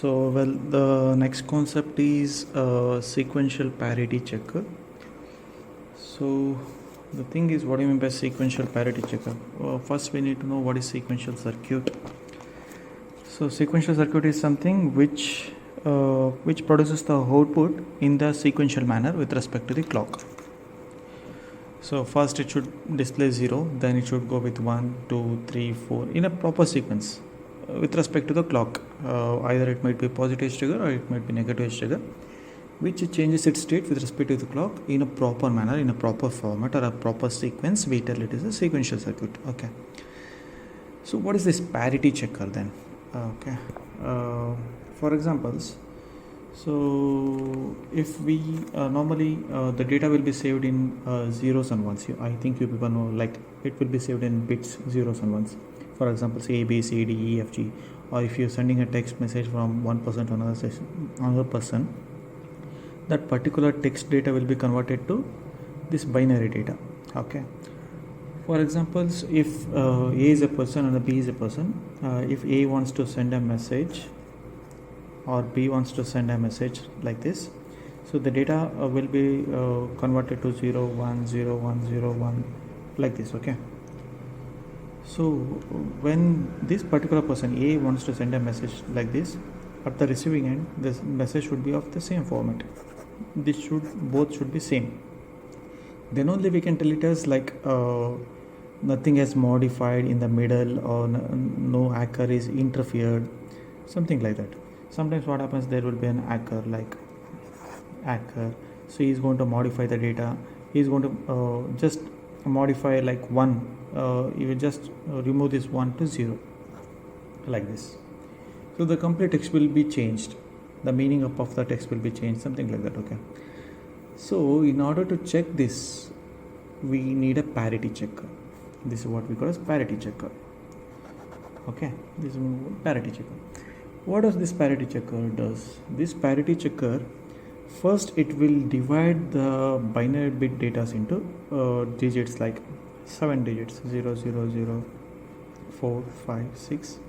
The next concept is sequential parity checker. So the thing is, what do you mean by sequential parity checker? First we need to know what is sequential circuit. So sequential circuit is something which produces the output in the sequential manner with respect to the clock. So first it should display 0, then it should go with 1, 2, 3, 4 in a proper sequence with respect to the clock. Either it might be positive trigger or it might be negative trigger, which changes its state with respect to the clock in a proper manner, in a proper format or a proper sequence. We tell it is a sequential circuit. Okay. So what is this parity checker then? Okay. For examples, so if we normally the data will be saved in zeros and ones. I think you people know, like it will be saved in bits, zeros and ones. For example, say A, B, C, D, E, F, G. Or if you're sending a text message from one person to another person, that particular text data will be converted to this binary data. Okay. For examples, if A is a person and B is a person, if A wants to send a message or B wants to send a message like this, so the data will be converted to 0, 1, 0, 1, 0, 1 like this. Okay. So when this particular person A wants to send a message like this, at the receiving end this message should be of the same format. Both should be same. Then only we can tell it as like nothing is modified in the middle, or no anchor is interfered, something like that. Sometimes what happens, there will be an anchor, like anchor. So he is going to modify the data. He is going to just modify like 1. You will just remove this 1 to 0 like this. So the complete text will be changed. The meaning of the text will be changed, something like that. Okay. So in order to check this, we need a parity checker. This is what we call as parity checker. Okay, this is parity checker. What does this parity checker does? This parity checker, first it will divide the binary bit data into digits, like 7 digits, 0, 0, 0, 4, 5, 6,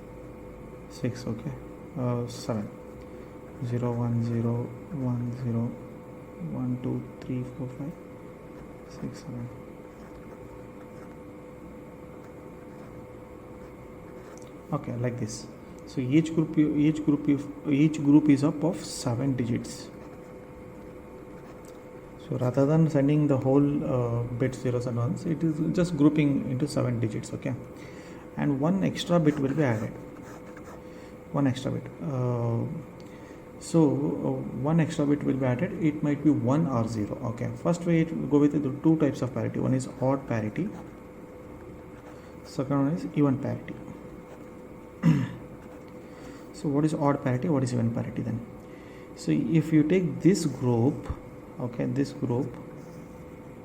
6. Okay, 7, 0, 1, 0, 1, 0, 1, 2, 3, 4, 5, 6, 7. Okay, like this. So each group is up of 7 digits. So rather than sending the whole bit zeros and ones, it is just grouping into 7 digits. Okay, and one extra bit will be added. One extra bit. One extra bit will be added. It might be 1 or 0. Okay. First we go with the two types of parity. One is odd parity. Second one is even parity. So what is odd parity? What is even parity then? So if you take this group, okay, this group,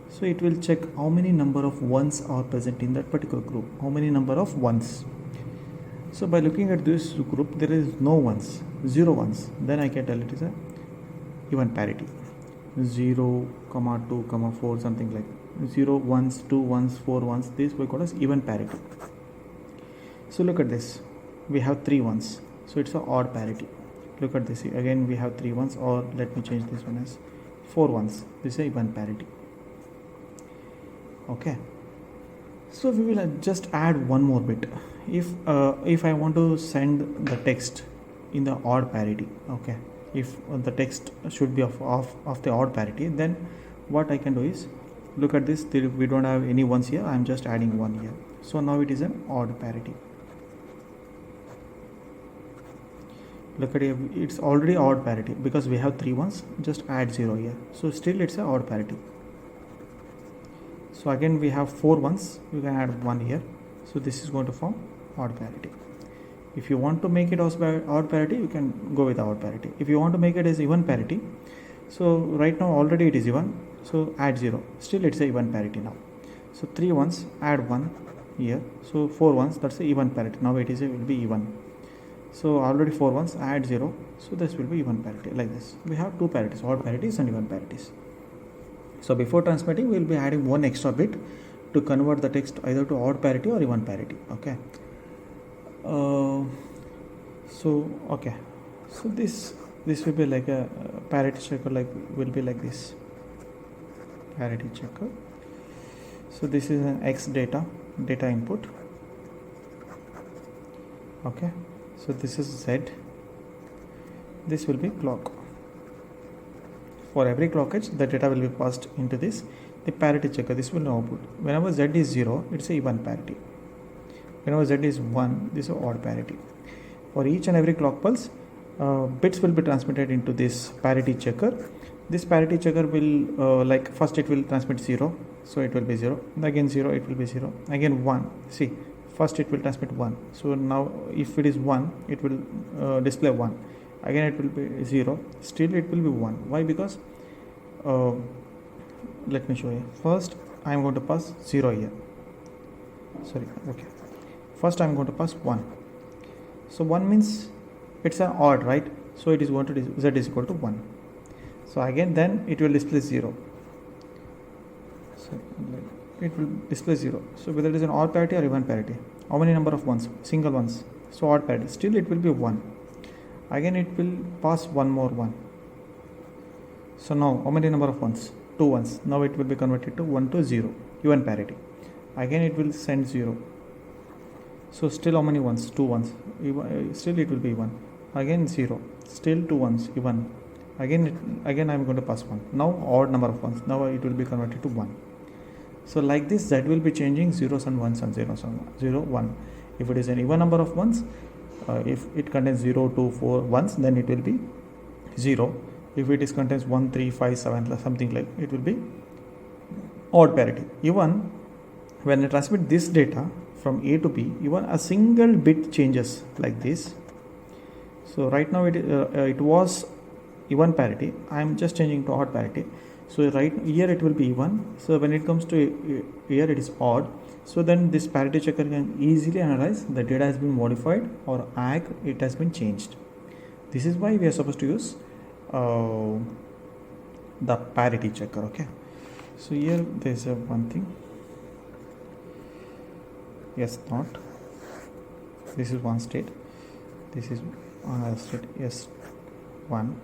so it will check how many number of ones are present in that particular group. How many number of ones? So by looking at this group, there is no ones, 0 ones. Then I can tell it is a even parity. 0, 2, 4, something like 0 ones, 2 ones, 4 ones. This we call as even parity. So look at this. We have 3 ones. So it's a odd parity. Look at this. Again we have 3 ones, or let me change this one as 4 ones. This is a even parity. Okay. So we will just add one more bit. If I want to send the text in the odd parity, okay, if the text should be of the odd parity, then what I can do is, look at this. We don't have any ones here. I am just adding 1 here. So now it is an odd parity. Look at it, it's already odd parity because we have 3 ones. Just add 0 here. So still it's an odd parity. So again we have 4 ones. You can add 1 here. So this is going to form odd parity. If you want to make it odd parity, you can go with odd parity. If you want to make it as even parity, so right now already it is even. So add 0. Still it's a even parity now. So 3 ones, add 1 here. So 4 ones, that's a even parity. Now it will be even. So already 4 ones, add 0. So this will be even parity, like this. We have 2 parities, odd parities and even parities. So before transmitting, we will be adding 1 extra bit to convert the text either to odd parity or even parity. Okay. Okay. So this will be like a parity checker, like will be like this parity checker. So this is an X data input. Okay, so this is Z, this will be clock. For every clock edge the data will be passed into this, the parity checker. This will output whenever Z is 0, it's a even parity. Whenever Z is 1, this is odd parity. For each and every clock pulse, bits will be transmitted into this parity checker. This parity checker will like first it will transmit 0, so it will be 0, again 0, it will be 0, again 1. See, first it will transmit 1, so now if it is 1, it will display 1, again it will be 0, still it will be 1. Why? Because let me show you. First I am going to pass 0 here, sorry, okay, first I am going to pass 1. So 1 means it's an odd, right? So it is going to Z is equal to 1. So again then it will display 0, so it will display 0. So whether it is an odd parity or even parity, how many number of ones? Single ones, so odd parity, still it will be 1. Again it will pass one more 1. So now how many number of ones? 2 ones. Now it will be converted to 1 to 0, even parity. Again it will send 0. So still how many ones? 2 ones. Still it will be 1. Again 0. Still 2 ones, even. Again I am going to pass 1. Now odd number of ones. Now it will be converted to 1. So like this, Z will be changing zeros and ones and zeros and 0, 1. If it is an even number of ones, if it contains 0, 2, 4 ones, then it will be 0. If it is contains 1, 3, 5, 7, something like, it will be odd parity. Even when I transmit this data from A to B, even a single bit changes like this. So right now it was even parity. I am just changing to odd parity. So right here it will be even. So when it comes to here it is odd. So then this parity checker can easily analyze the data has been modified or it has been changed. This is why we are supposed to use the parity checker. Okay. So here there is one thing. Yes, not. This is one state. This is another state. Yes, 1.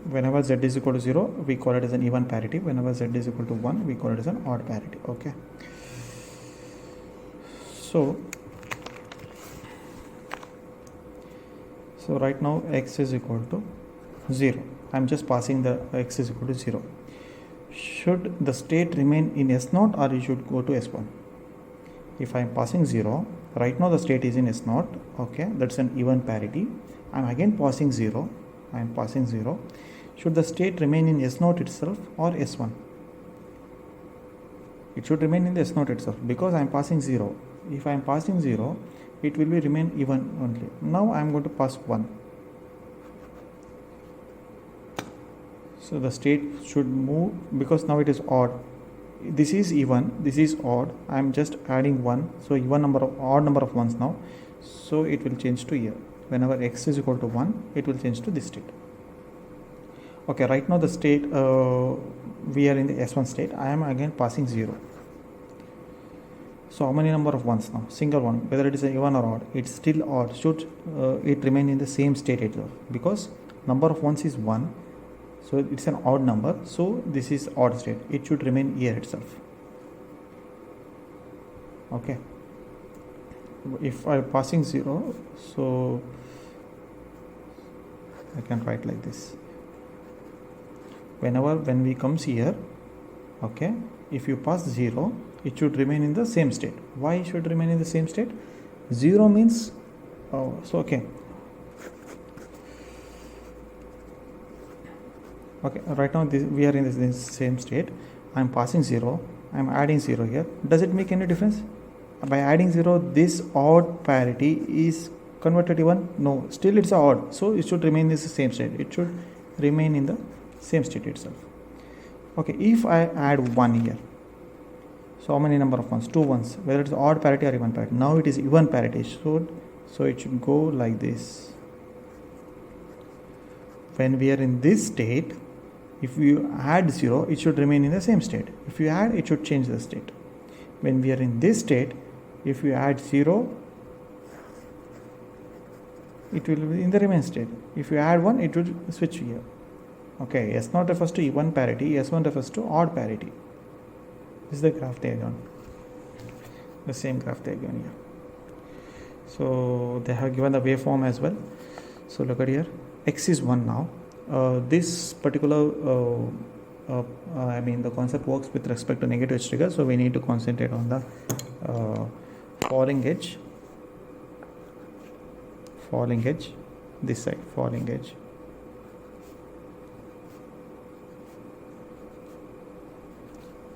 Whenever Z is equal to 0, we call it as an even parity. Whenever Z is equal to 1, we call it as an odd parity. Okay. So right now X is equal to 0. I am just passing the X is equal to 0. Should the state remain in S0 or it should go to S1? If I am passing 0, right now the state is in S0. Okay, that's an even parity. I am again passing 0. I am passing 0. Should the state remain in S0 itself or S1? It should remain in the S0 itself because I am passing 0. If I am passing 0, it will be remain even only. Now I am going to pass 1. So the state should move because now it is odd. This is even, this is odd. I am just adding 1. So even number of odd number of ones now. So it will change to here. Whenever X is equal to 1, it will change to this state. Okay, right now the state we are in the S1 state. I am again passing 0. So how many number of ones now? Single one. Whether it is an even or odd, it's still odd. Should it remain in the same state itself? Because number of ones is 1. So it's an odd number. So this is odd state. It should remain here itself. Okay. If I am passing 0, so I can write like this. When we comes here, okay, if you pass 0, it should remain in the same state. Why it should remain in the same state? 0 means okay, right now we are in this same state. I am passing 0, I am adding 0 here. Does it make any difference? By adding 0, this odd parity is converted even? No, still it's odd. So it should remain in the same state. It should remain in the same state itself. Okay, if I add 1 here, so how many number of ones? 2 ones. Whether it's odd parity or even parity. Now it is even parity. So it should go like this. When we are in this state, if you add 0, it should remain in the same state. If you add, it should change the state. When we are in this state, if you add 0, it will be in the remain state. If you add 1, it will switch here. Okay, S0 refers to even parity, S1 refers to odd parity. This is the graph diagram, the same graph diagram here. So they have given the waveform as well. So look at here, x is 1 now. This particular the concept works with respect to negative edge trigger, so we need to concentrate on the falling edge, this side, falling edge.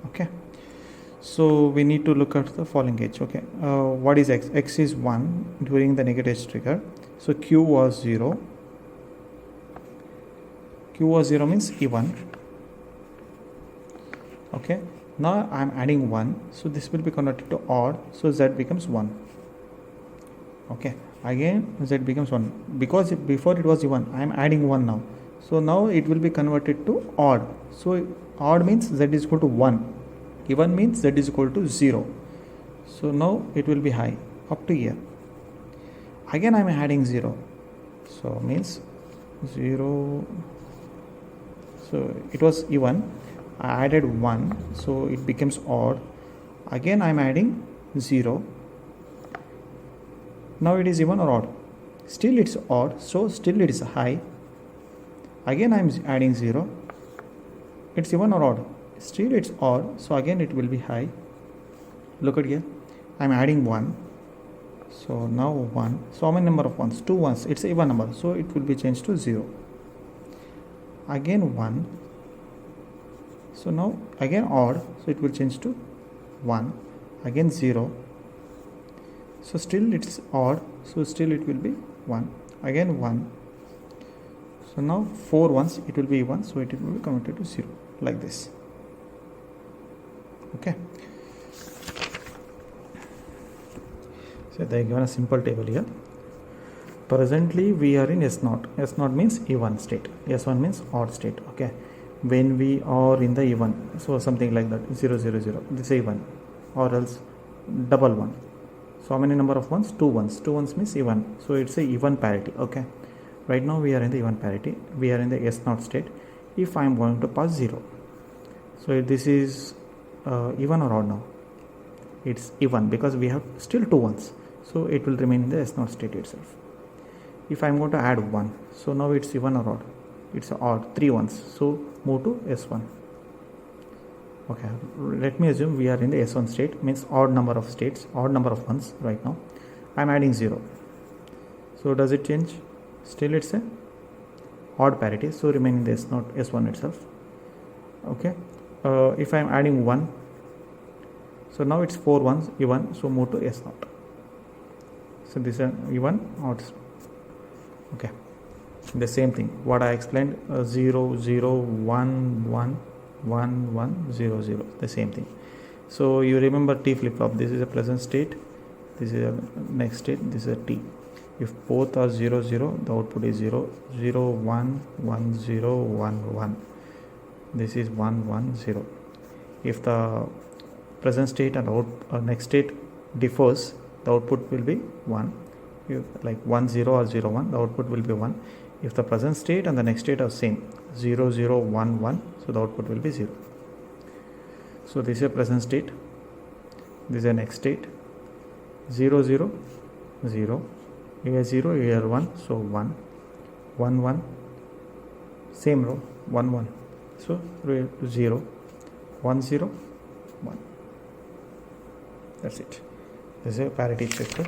Okay, so we need to look at the falling edge. Okay, what is x? X is 1 during the negative edge trigger, so q was 0. Q was 0 means E1. Okay, now I am adding 1, so this will be converted to odd, so Z becomes 1. Okay, again Z becomes 1, because before it was E1, I am adding 1 now, so now it will be converted to odd. So odd means Z is equal to 1, even means Z is equal to 0. So now it will be high up to here. Again I am adding 0, so means 0. So it was even, I added 1, so it becomes odd. Again I am adding 0. Now it is even or odd? Still it's odd, so still it is high. Again I am adding 0. It's even or odd? Still it's odd, so again it will be high. Look at here, I am adding 1. So now 1. So how many number of ones? 2 ones. It's an even number, so it will be changed to 0. Again 1. So now again odd, so it will change to 1. Again 0. So still it's odd, so still it will be 1. Again 1. So now 4 ones, it will be 1, so it will be converted to 0, like this. Okay. So they given a simple table here. Presently we are in S0. S0 means even state. S1 means odd state. Okay. When we are in the even, so something like that, 0 0 0, this is even, or else double 1. So how many number of ones? 2 ones. 2 ones means even, so it's a even parity. Okay, right now we are in the even parity, we are in the S0 state. If I am going to pass 0, so this is even or odd now? It's even, because we have still 2 ones, so it will remain in the S0 state itself. If I am going to add 1, so now it's even or odd? It's odd, 3 ones, so move to S1. Okay, let me assume we are in the S1 state, means odd number of states, odd number of ones right now. I am adding 0, so does it change? Still it's a odd parity, so remain in the S1 itself. Okay, if I am adding 1, so now it's 4 ones even, so move to S0. So this is even odd. Okay, the same thing what I explained, 0 0 1 1 1 1 0 0, the same thing. So you remember T flip flop, this is a present state, this is a next state, this is a T. If both are 0 0, the output is 0 0 1 1 0 1 1, this is 1 1 0. If the present state and next state differs, the output will be 1. Like 1 0 or 0 1, the output will be 1. If the present state and the next state are same, 0 0 1 1, so the output will be 0. So this is a present state, this is a next state, 0 0 0, here 0, here 1, so 1 1 1, same row, 1 1, so 0 1 0 1. That's it. This is a parity checker.